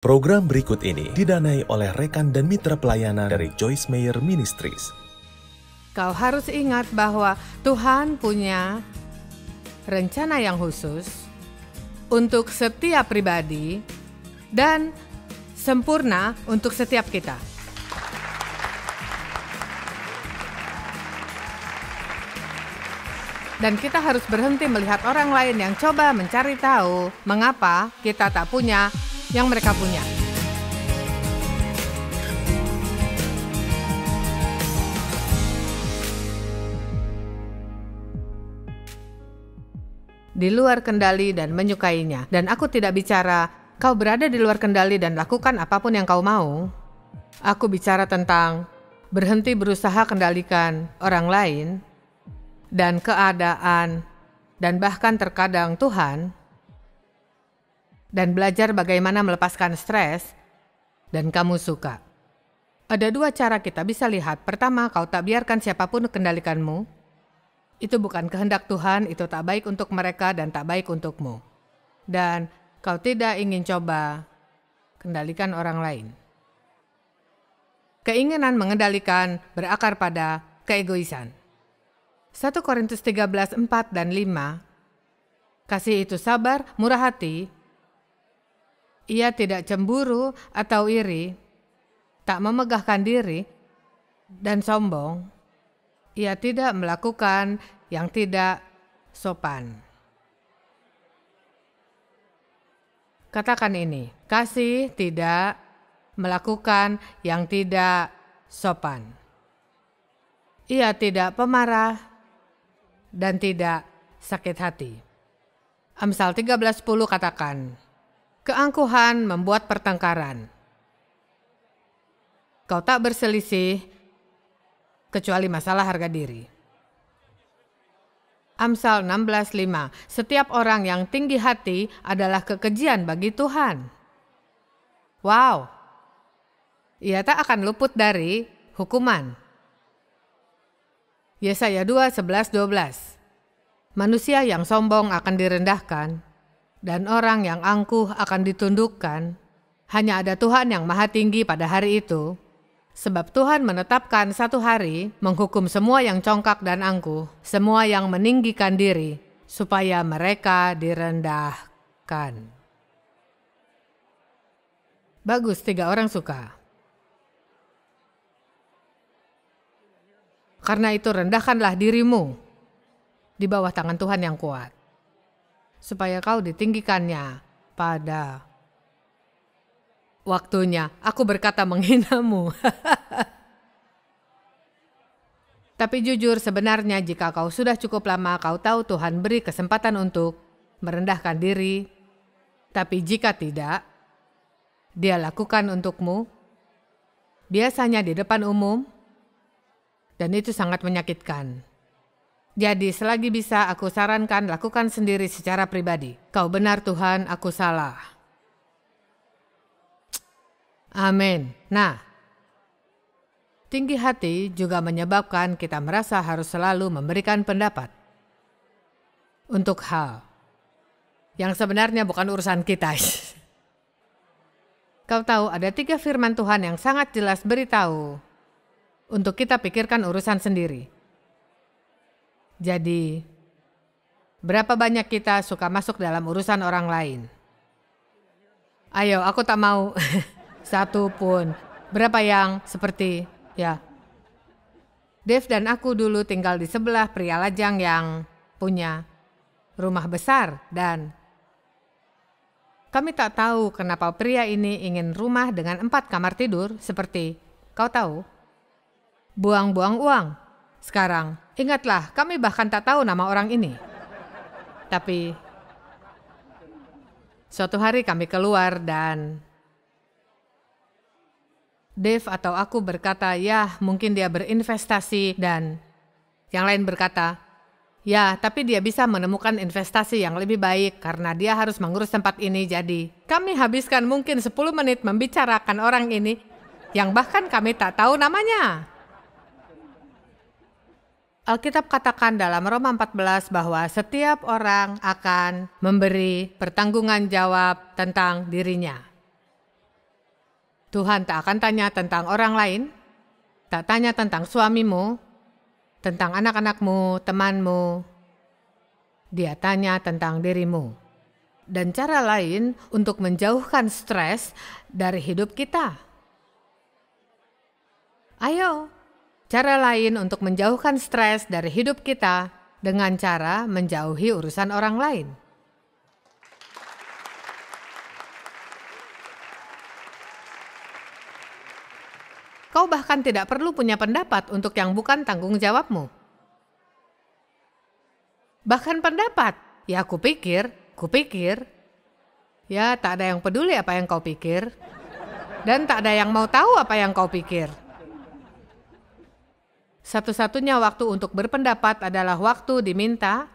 Program berikut ini didanai oleh rekan dan mitra pelayanan dari Joyce Meyer Ministries. Kau harus ingat bahwa Tuhan punya rencana yang khusus untuk setiap pribadi dan sempurna untuk setiap kita. Dan kita harus berhenti melihat orang lain yang coba mencari tahu mengapa kita tak punya yang mereka punya. Di luar kendali dan menyukainya. Dan aku tidak bicara kau berada di luar kendali dan lakukan apapun yang kau mau. Aku bicara tentang berhenti berusaha kendalikan orang lain dan keadaan dan bahkan terkadang Tuhan, dan belajar bagaimana melepaskan stres, dan kamu suka. Ada dua cara kita bisa lihat. Pertama, kau tak biarkan siapapun kendalikanmu. Itu bukan kehendak Tuhan, itu tak baik untuk mereka dan tak baik untukmu. Dan kau tidak ingin coba kendalikan orang lain. Keinginan mengendalikan berakar pada keegoisan. 1 Korintus 13, 4 dan 5. Kasih itu sabar, murah hati. Ia tidak cemburu atau iri, tak memegahkan diri, dan sombong. Ia tidak melakukan yang tidak sopan. Katakan ini, kasih tidak melakukan yang tidak sopan. Ia tidak pemarah dan tidak sakit hati. Amsal 13:10 katakan, keangkuhan membuat pertengkaran. Kau tak berselisih kecuali masalah harga diri. Amsal 16:5, setiap orang yang tinggi hati adalah kekejian bagi Tuhan. Wow, ia tak akan luput dari hukuman. Yesaya 2:11-12, manusia yang sombong akan direndahkan, dan orang yang angkuh akan ditundukkan. Hanya ada Tuhan yang maha tinggi pada hari itu. Sebab Tuhan menetapkan satu hari menghukum semua yang congkak dan angkuh, semua yang meninggikan diri, supaya mereka direndahkan. Bagus, 3 orang suka. Karena itu rendahkanlah dirimu di bawah tangan Tuhan yang kuat, supaya kau ditinggikannya pada waktunya. Aku berkata menghinamu. Tapi jujur, sebenarnya jika kau sudah cukup lama, kau tahu Tuhan beri kesempatan untuk merendahkan diri. Tapi jika tidak, Dia lakukan untukmu, biasanya di depan umum, dan itu sangat menyakitkan. Jadi selagi bisa aku sarankan lakukan sendiri secara pribadi. Kau benar Tuhan, aku salah. Amin. Nah, tinggi hati juga menyebabkan kita merasa harus selalu memberikan pendapat untuk hal yang sebenarnya bukan urusan kita. Kau tahu ada 3 firman Tuhan yang sangat jelas beritahu untuk kita pikirkan urusan sendiri. Jadi, berapa banyak kita suka masuk dalam urusan orang lain? Ayo, aku tak mau satu pun. Berapa yang seperti, ya. Dave dan aku dulu tinggal di sebelah pria lajang yang punya rumah besar, dan kami tak tahu kenapa pria ini ingin rumah dengan 4 kamar tidur seperti, kau tahu, buang-buang uang. Sekarang, ingatlah, kami bahkan tak tahu nama orang ini. Tapi, suatu hari kami keluar dan Dave atau aku berkata, ya mungkin dia berinvestasi, dan yang lain berkata, ya tapi dia bisa menemukan investasi yang lebih baik karena dia harus mengurus tempat ini. Jadi, kami habiskan mungkin 10 menit membicarakan orang ini yang bahkan kami tak tahu namanya. Alkitab katakan dalam Roma 14 bahwa setiap orang akan memberi pertanggungan jawab tentang dirinya. Tuhan tak akan tanya tentang orang lain, tak tanya tentang suamimu, tentang anak-anakmu, temanmu. Dia tanya tentang dirimu. Dan cara lain untuk menjauhkan stres dari hidup kita. Ayo, cara lain untuk menjauhkan stres dari hidup kita dengan cara menjauhi urusan orang lain. Kau bahkan tidak perlu punya pendapat untuk yang bukan tanggung jawabmu. Bahkan pendapat, ya kupikir, ya tak ada yang peduli apa yang kau pikir, dan tak ada yang mau tahu apa yang kau pikir. Satu-satunya waktu untuk berpendapat adalah waktu diminta,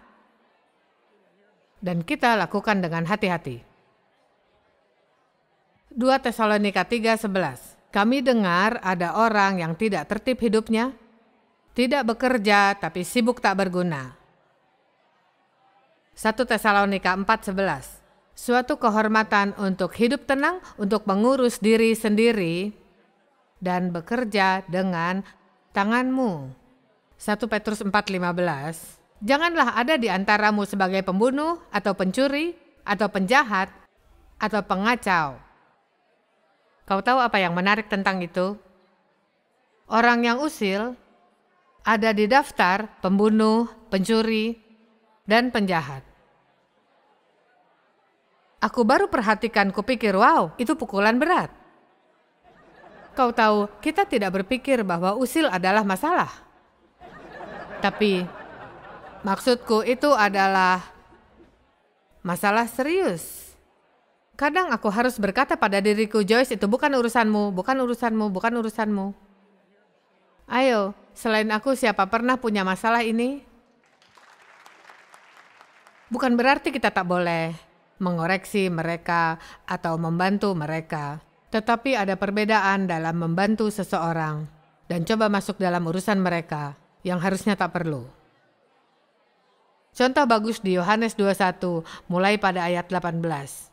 dan kita lakukan dengan hati-hati. 2 Tesalonika 3:11. Kami dengar ada orang yang tidak tertib hidupnya, tidak bekerja tapi sibuk tak berguna. 1 Tesalonika 4:11. Suatu kehormatan untuk hidup tenang, untuk mengurus diri sendiri, dan bekerja dengan tanganmu. 1 Petrus 4:15. Janganlah ada di antaramu sebagai pembunuh, atau pencuri, atau penjahat, atau pengacau. Kau tahu apa yang menarik tentang itu? Orang yang usil ada di daftar pembunuh, pencuri, dan penjahat. Aku baru perhatikan, kupikir, wow, itu pukulan berat. Kau tahu, kita tidak berpikir bahwa usil adalah masalah. Tapi, maksudku itu adalah masalah serius. Kadang aku harus berkata pada diriku, Joyce, itu bukan urusanmu, bukan urusanmu, bukan urusanmu. Ayo, selain aku siapa pernah punya masalah ini? Bukan berarti kita tak boleh mengoreksi mereka atau membantu mereka. Tetapi ada perbedaan dalam membantu seseorang dan coba masuk dalam urusan mereka yang harusnya tak perlu. Contoh bagus di Yohanes 21, mulai pada ayat 18.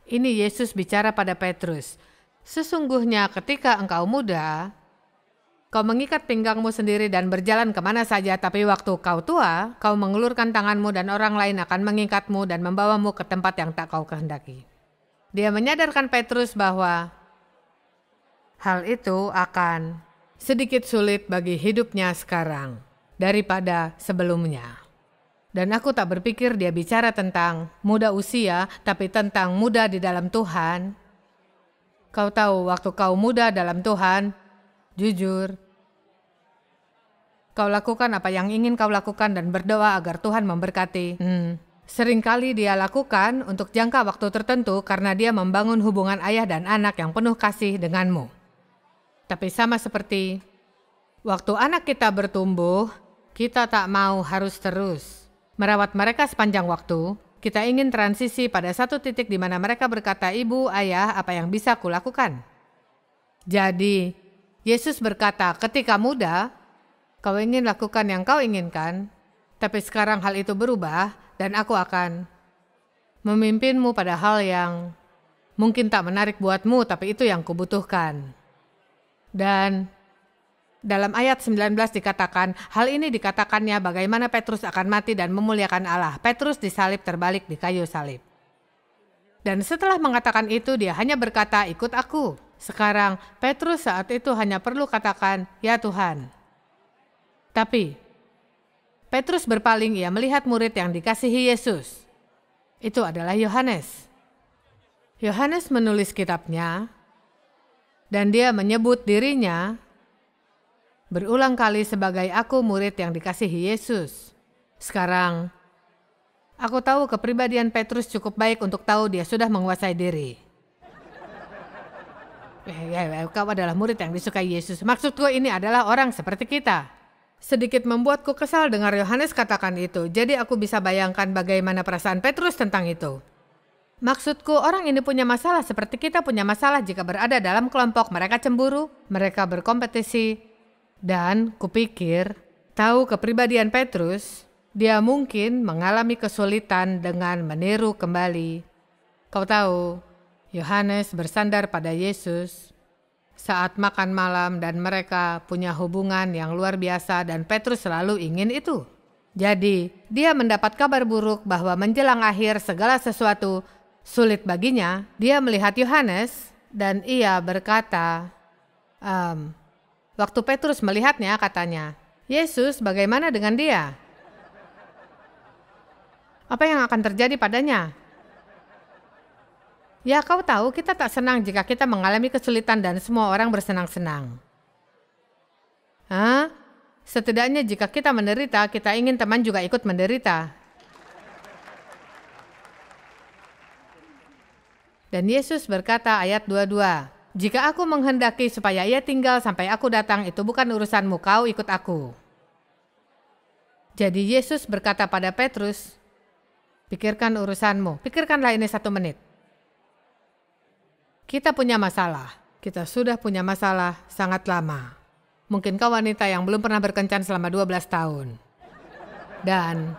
Ini Yesus bicara pada Petrus. Sesungguhnya ketika engkau muda, kau mengikat pinggangmu sendiri dan berjalan kemana saja, tapi waktu kau tua, kau mengulurkan tanganmu dan orang lain akan mengikatmu dan membawamu ke tempat yang tak kau kehendaki. Dia menyadarkan Petrus bahwa hal itu akan sedikit sulit bagi hidupnya sekarang daripada sebelumnya. Dan aku tak berpikir dia bicara tentang muda usia, tapi tentang muda di dalam Tuhan. Kau tahu, waktu kau muda dalam Tuhan, jujur, kau lakukan apa yang ingin kau lakukan dan berdoa agar Tuhan memberkati. Seringkali dia lakukan untuk jangka waktu tertentu karena dia membangun hubungan ayah dan anak yang penuh kasih denganmu. Tapi sama seperti waktu anak kita bertumbuh, kita tak mau harus terus merawat mereka sepanjang waktu. Kita ingin transisi pada satu titik di mana mereka berkata, Ibu, Ayah, apa yang bisa kulakukan? Jadi, Yesus berkata, ketika muda, kau ingin lakukan yang kau inginkan, tapi sekarang hal itu berubah dan aku akan memimpinmu pada hal yang mungkin tak menarik buatmu, tapi itu yang kubutuhkan. Dan dalam ayat 19 dikatakan, hal ini dikatakannya bagaimana Petrus akan mati dan memuliakan Allah. Petrus disalib terbalik di kayu salib. Dan setelah mengatakan itu, dia hanya berkata, ikut aku. Sekarang, Petrus saat itu hanya perlu katakan, ya Tuhan. Tapi, Petrus berpaling, ia melihat murid yang dikasihi Yesus. Itu adalah Yohanes. Yohanes menulis kitabnya, dan dia menyebut dirinya berulang kali sebagai aku murid yang dikasihi Yesus. Sekarang, aku tahu kepribadian Petrus cukup baik untuk tahu dia sudah menguasai diri. Kau adalah murid yang disukai Yesus. Maksudku ini adalah orang seperti kita. Sedikit membuatku kesal dengar Yohanes katakan itu. Jadi aku bisa bayangkan bagaimana perasaan Petrus tentang itu. Maksudku orang ini punya masalah seperti kita punya masalah jika berada dalam kelompok. Mereka cemburu, mereka berkompetisi. Dan kupikir, tahu kepribadian Petrus, dia mungkin mengalami kesulitan dengan meniru kembali. Kau tahu, Yohanes bersandar pada Yesus saat makan malam dan mereka punya hubungan yang luar biasa dan Petrus selalu ingin itu. Jadi, dia mendapat kabar buruk bahwa menjelang akhir segala sesuatu sulit baginya. Dia melihat Yohanes dan ia berkata, waktu Petrus melihatnya katanya, "Yesus, bagaimana dengan dia? Apa yang akan terjadi padanya?" Ya, kau tahu kita tak senang jika kita mengalami kesulitan dan semua orang bersenang-senang. Setidaknya jika kita menderita, kita ingin teman juga ikut menderita. Dan Yesus berkata ayat 22, "Jika aku menghendaki supaya ia tinggal sampai aku datang, itu bukan urusanmu, kau ikut aku." Jadi Yesus berkata pada Petrus, "Pikirkan urusanmu, pikirkanlah ini 1 menit. Kita punya masalah, kita sudah punya masalah sangat lama. Mungkin kau wanita yang belum pernah berkencan selama 12 tahun. Dan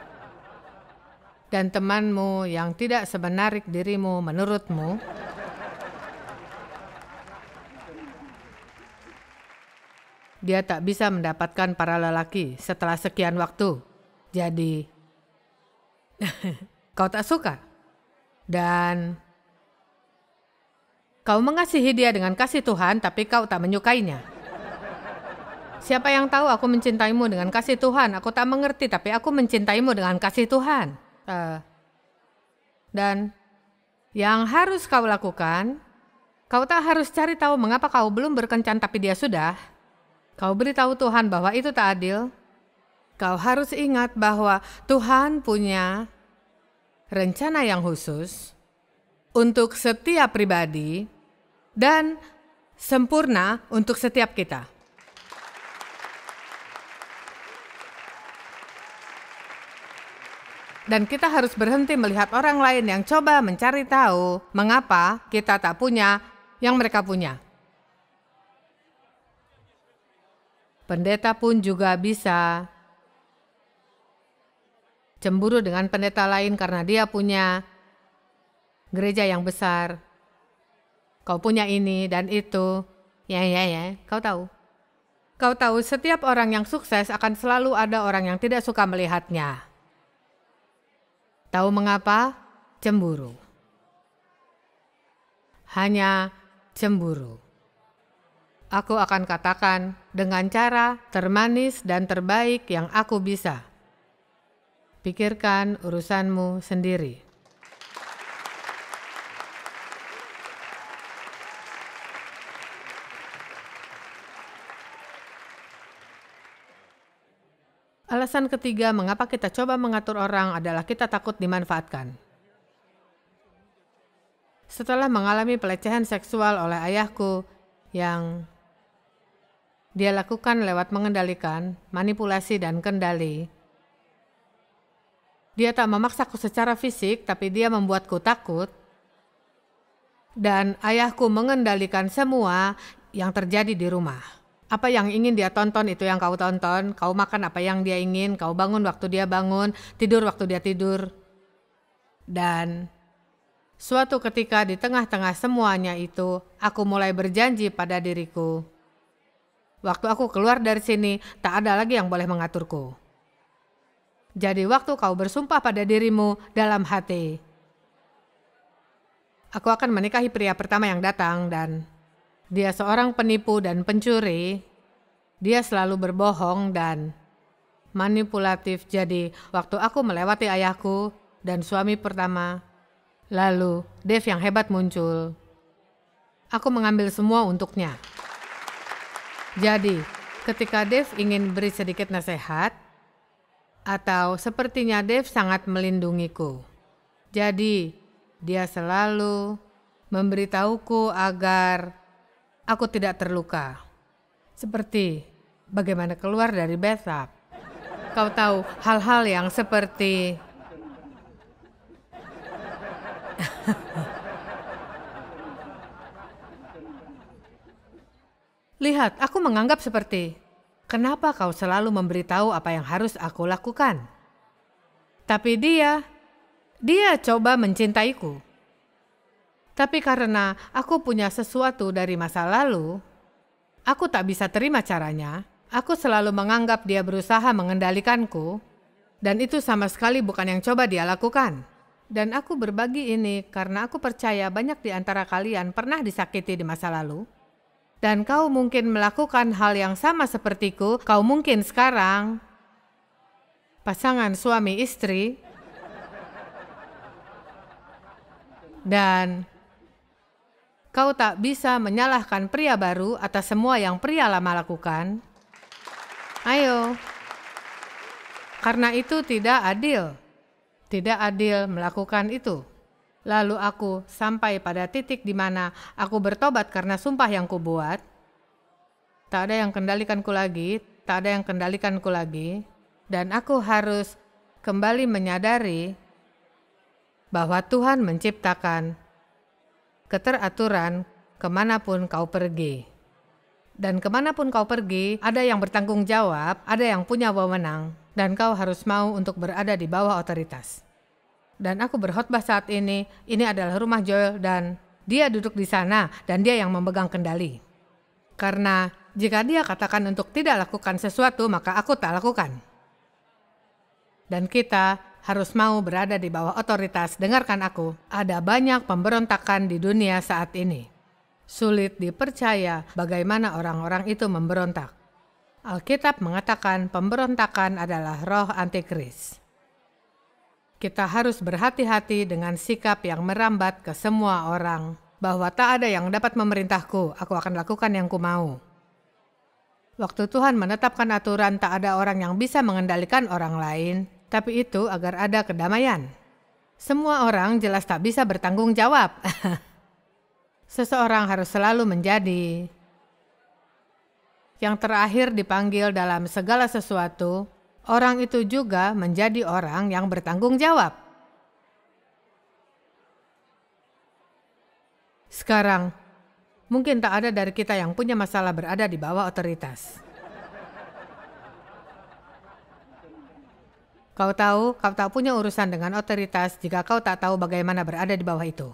temanmu yang tidak semenarik dirimu menurutmu, dia tak bisa mendapatkan para lelaki setelah sekian waktu. Jadi, kau tak suka. Dan kau mengasihi dia dengan kasih Tuhan, tapi kau tak menyukainya. Siapa yang tahu aku mencintaimu dengan kasih Tuhan? Aku tak mengerti, tapi aku mencintaimu dengan kasih Tuhan. Dan yang harus kau lakukan, kau tak harus cari tahu mengapa kau belum berkencan tapi dia sudah. Kau beritahu Tuhan bahwa itu tak adil. Kau harus ingat bahwa Tuhan punya rencana yang khusus untuk setiap pribadi dan sempurna untuk setiap kita. Dan kita harus berhenti melihat orang lain yang coba mencari tahu mengapa kita tak punya yang mereka punya. Pendeta pun juga bisa cemburu dengan pendeta lain karena dia punya gereja yang besar. Kau punya ini dan itu. Ya, kau tahu. Kau tahu setiap orang yang sukses akan selalu ada orang yang tidak suka melihatnya. Tahu mengapa? Cemburu. Hanya cemburu. Aku akan katakan dengan cara termanis dan terbaik yang aku bisa. Pikirkan urusanmu sendiri. Alasan ketiga mengapa kita coba mengatur orang adalah kita takut dimanfaatkan. Setelah mengalami pelecehan seksual oleh ayahku yang dia lakukan lewat mengendalikan, manipulasi dan kendali, dia tak memaksaku secara fisik, tapi dia membuatku takut. Dan ayahku mengendalikan semua yang terjadi di rumah. Apa yang ingin dia tonton itu yang kau tonton, kau makan apa yang dia ingin, kau bangun waktu dia bangun, tidur waktu dia tidur. Dan suatu ketika di tengah-tengah semuanya itu, aku mulai berjanji pada diriku. Waktu aku keluar dari sini, tak ada lagi yang boleh mengaturku. Jadi waktu kau bersumpah pada dirimu dalam hati, aku akan menikahi pria pertama yang datang dan dia seorang penipu dan pencuri. Dia selalu berbohong dan manipulatif. Jadi waktu aku melewati ayahku dan suami pertama, lalu Dave yang hebat muncul. Aku mengambil semua untuknya. Jadi ketika Dave ingin beri sedikit nasihat, atau sepertinya Dave sangat melindungiku. Jadi dia selalu memberitahuku agar aku tidak terluka. Seperti bagaimana keluar dari bathtub. Kau tahu hal-hal yang seperti lihat, aku menganggap seperti, kenapa kau selalu memberitahu apa yang harus aku lakukan? Tapi dia coba mencintaiku. Tapi karena aku punya sesuatu dari masa lalu, aku tak bisa terima caranya. Aku selalu menganggap dia berusaha mengendalikanku, dan itu sama sekali bukan yang coba dia lakukan. Dan aku berbagi ini karena aku percaya banyak di antara kalian pernah disakiti di masa lalu. Dan kau mungkin melakukan hal yang sama sepertiku. Kau mungkin sekarang pasangan suami istri. Dan kau tak bisa menyalahkan pria baru atas semua yang pria lama lakukan. Ayo. Karena itu tidak adil. Tidak adil melakukan itu. Lalu aku sampai pada titik di mana aku bertobat karena sumpah yang kubuat. Tak ada yang kendalikanku lagi, tak ada yang kendalikanku lagi. Dan aku harus kembali menyadari bahwa Tuhan menciptakan keteraturan kemanapun kau pergi. Dan kemanapun kau pergi, ada yang bertanggung jawab, ada yang punya wewenang. Dan kau harus mau untuk berada di bawah otoritas. Dan aku berkhotbah saat ini adalah rumah Joel dan dia duduk di sana dan dia yang memegang kendali. Karena jika dia katakan untuk tidak lakukan sesuatu, maka aku tak lakukan. Dan kita harus mau berada di bawah otoritas. Dengarkan aku, ada banyak pemberontakan di dunia saat ini. Sulit dipercaya bagaimana orang-orang itu memberontak. Alkitab mengatakan pemberontakan adalah roh antikris. Kita harus berhati-hati dengan sikap yang merambat ke semua orang, bahwa tak ada yang dapat memerintahku, aku akan lakukan yang kumau. Waktu Tuhan menetapkan aturan, tak ada orang yang bisa mengendalikan orang lain, tapi itu agar ada kedamaian. Semua orang jelas tak bisa bertanggung jawab. Seseorang harus selalu menjadi yang terakhir dipanggil dalam segala sesuatu. Orang itu juga menjadi orang yang bertanggung jawab. Sekarang, mungkin tak ada dari kita yang punya masalah berada di bawah otoritas. Kau tak punya urusan dengan otoritas jika kau tak tahu bagaimana berada di bawah itu.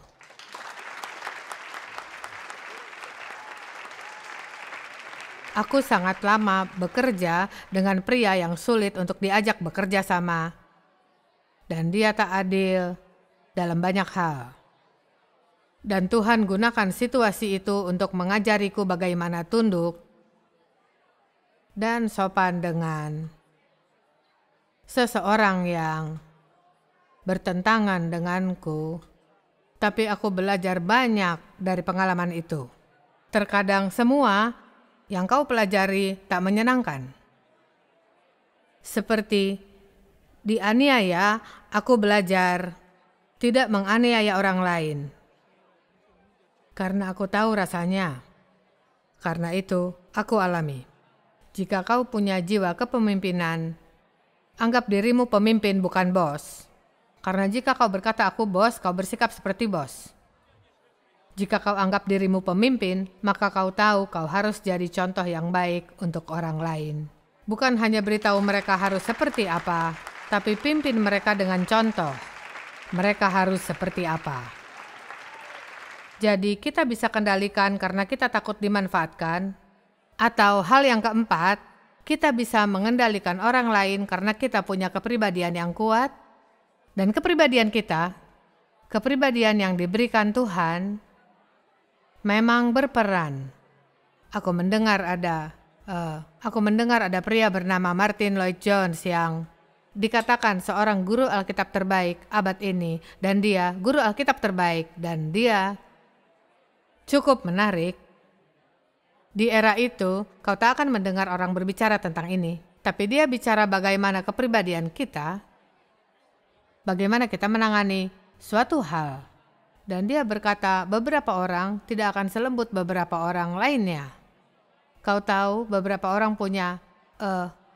Aku sangat lama bekerja dengan pria yang sulit untuk diajak bekerja sama. Dan dia tak adil dalam banyak hal. Dan Tuhan gunakan situasi itu untuk mengajariku bagaimana tunduk dan sopan dengan seseorang yang bertentangan denganku. Tapi aku belajar banyak dari pengalaman itu. Terkadang semua yang kau pelajari tak menyenangkan. Seperti dianiaya, aku belajar tidak menganiaya orang lain. Karena aku tahu rasanya. Karena itu, aku alami. Jika kau punya jiwa kepemimpinan, anggap dirimu pemimpin bukan bos. Karena jika kau berkata aku bos, kau bersikap seperti bos. Jika kau anggap dirimu pemimpin, maka kau tahu kau harus jadi contoh yang baik untuk orang lain. Bukan hanya beritahu mereka harus seperti apa, tapi pimpin mereka dengan contoh. Mereka harus seperti apa. Jadi kita bisa kendalikan karena kita takut dimanfaatkan. Atau hal yang keempat, kita bisa mengendalikan orang lain karena kita punya kepribadian yang kuat. Dan kepribadian kita, kepribadian yang diberikan Tuhan, memang berperan. Aku mendengar ada pria bernama Martin Lloyd-Jones yang dikatakan seorang guru Alkitab terbaik abad ini, dan dia guru Alkitab terbaik, dan dia cukup menarik. Di era itu, kau tak akan mendengar orang berbicara tentang ini, tapi dia bicara bagaimana kepribadian kita, bagaimana kita menangani suatu hal. Dan dia berkata, beberapa orang tidak akan selembut beberapa orang lainnya. Kau tahu, beberapa orang punya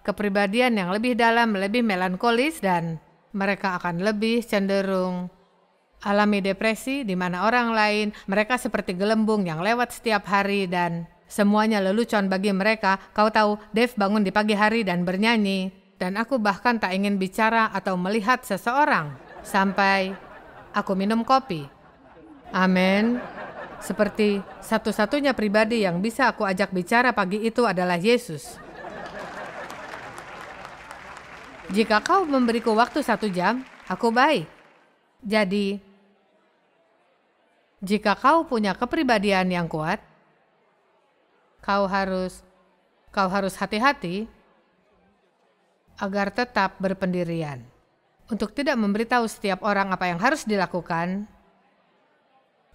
kepribadian yang lebih dalam, lebih melankolis, dan mereka akan lebih cenderung alami depresi, di mana orang lain, mereka seperti gelembung yang lewat setiap hari dan semuanya lelucon bagi mereka. Kau tahu, Dave bangun di pagi hari dan bernyanyi, dan aku bahkan tak ingin bicara atau melihat seseorang sampai aku minum kopi. Amin. Seperti satu-satunya pribadi yang bisa aku ajak bicara pagi itu adalah Yesus. Jika kau memberiku waktu 1 jam, aku baik. Jadi, jika kau punya kepribadian yang kuat, kau harus hati-hati agar tetap berpendirian. Untuk tidak memberitahu setiap orang apa yang harus dilakukan,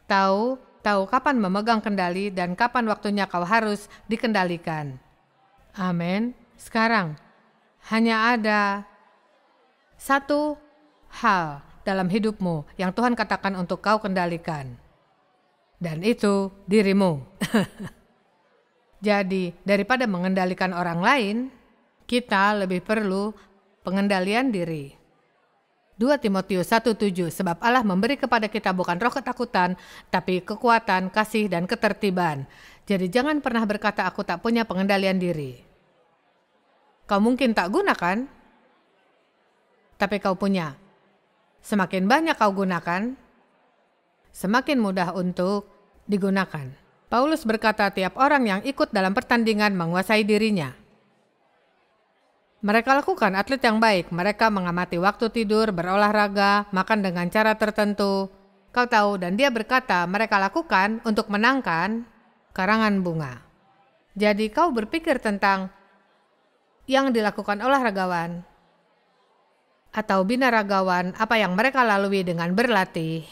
tahu kapan memegang kendali dan kapan waktunya kau harus dikendalikan. Amin. Sekarang, hanya ada satu hal dalam hidupmu yang Tuhan katakan untuk kau kendalikan. Dan itu dirimu. Jadi, daripada mengendalikan orang lain, kita lebih perlu pengendalian diri. 2 Timotius 1:7, sebab Allah memberi kepada kita bukan roh ketakutan, tapi kekuatan, kasih, dan ketertiban. Jadi jangan pernah berkata aku tak punya pengendalian diri. Kau mungkin tak gunakan, tapi kau punya. Semakin banyak kau gunakan, semakin mudah untuk digunakan. Paulus berkata tiap orang yang ikut dalam pertandingan menguasai dirinya. Mereka lakukan atlet yang baik, mereka mengamati waktu tidur, berolahraga, makan dengan cara tertentu. Kau tahu, dan dia berkata mereka lakukan untuk menangkan karangan bunga. Jadi kau berpikir tentang yang dilakukan olahragawan atau binaragawan, apa yang mereka lalui dengan berlatih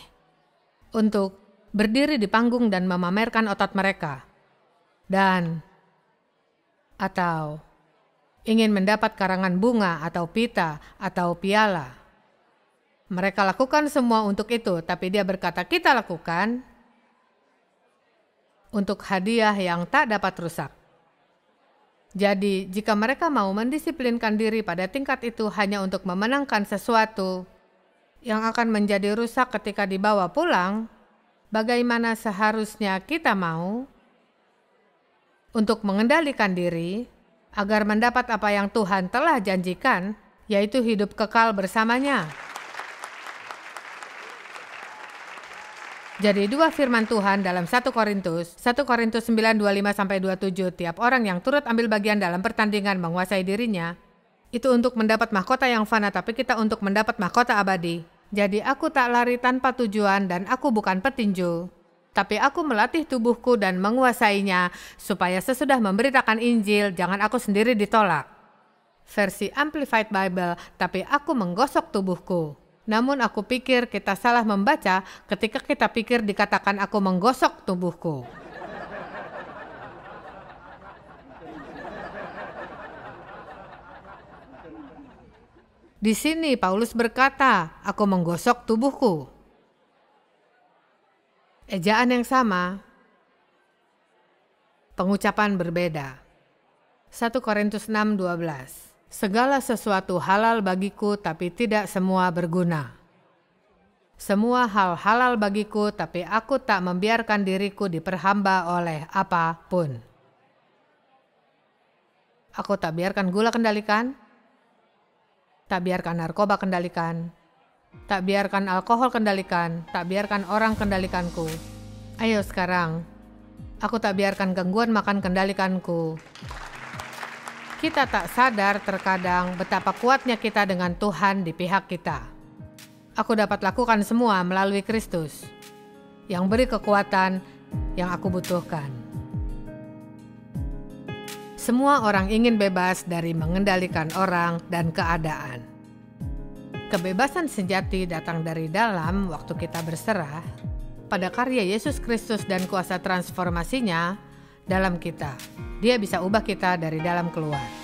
untuk berdiri di panggung dan memamerkan otot mereka. Atau ingin mendapat karangan bunga atau pita atau piala. Mereka lakukan semua untuk itu, tapi dia berkata kita lakukan untuk hadiah yang tak dapat rusak. Jadi jika mereka mau mendisiplinkan diri pada tingkat itu hanya untuk memenangkan sesuatu yang akan menjadi rusak ketika dibawa pulang, bagaimana seharusnya kita mau untuk mengendalikan diri agar mendapat apa yang Tuhan telah janjikan, yaitu hidup kekal bersamanya. Jadi 2 firman Tuhan dalam 1 Korintus 9:25-27, tiap orang yang turut ambil bagian dalam pertandingan menguasai dirinya, itu untuk mendapat mahkota yang fana, tapi kita untuk mendapat mahkota abadi. Jadi aku tak lari tanpa tujuan dan aku bukan petinju. Tapi aku melatih tubuhku dan menguasainya supaya sesudah memberitakan Injil, jangan aku sendiri ditolak. Versi Amplified Bible, tapi aku menggosok tubuhku. Namun aku pikir kita salah membaca ketika kita pikir dikatakan aku menggosok tubuhku. Di sini Paulus berkata, aku menggosok tubuhku. Ejaan yang sama, pengucapan berbeda. 1 Korintus 6:12. Segala sesuatu halal bagiku, tapi tidak semua berguna. Semua hal halal bagiku, tapi aku tak membiarkan diriku diperhamba oleh apapun. Aku tak biarkan gula kendalikan, tak biarkan narkoba kendalikan, tak biarkan alkohol kendalikan, tak biarkan orang kendalikanku. Ayo sekarang, aku tak biarkan gangguan makan kendalikanku. Kita tak sadar terkadang betapa kuatnya kita dengan Tuhan di pihak kita. Aku dapat lakukan semua melalui Kristus yang beri kekuatan yang aku butuhkan. Semua orang ingin bebas dari mengendalikan orang dan keadaan. Kebebasan sejati datang dari dalam waktu kita berserah pada karya Yesus Kristus dan kuasa transformasinya dalam kita. Dia bisa ubah kita dari dalam keluar.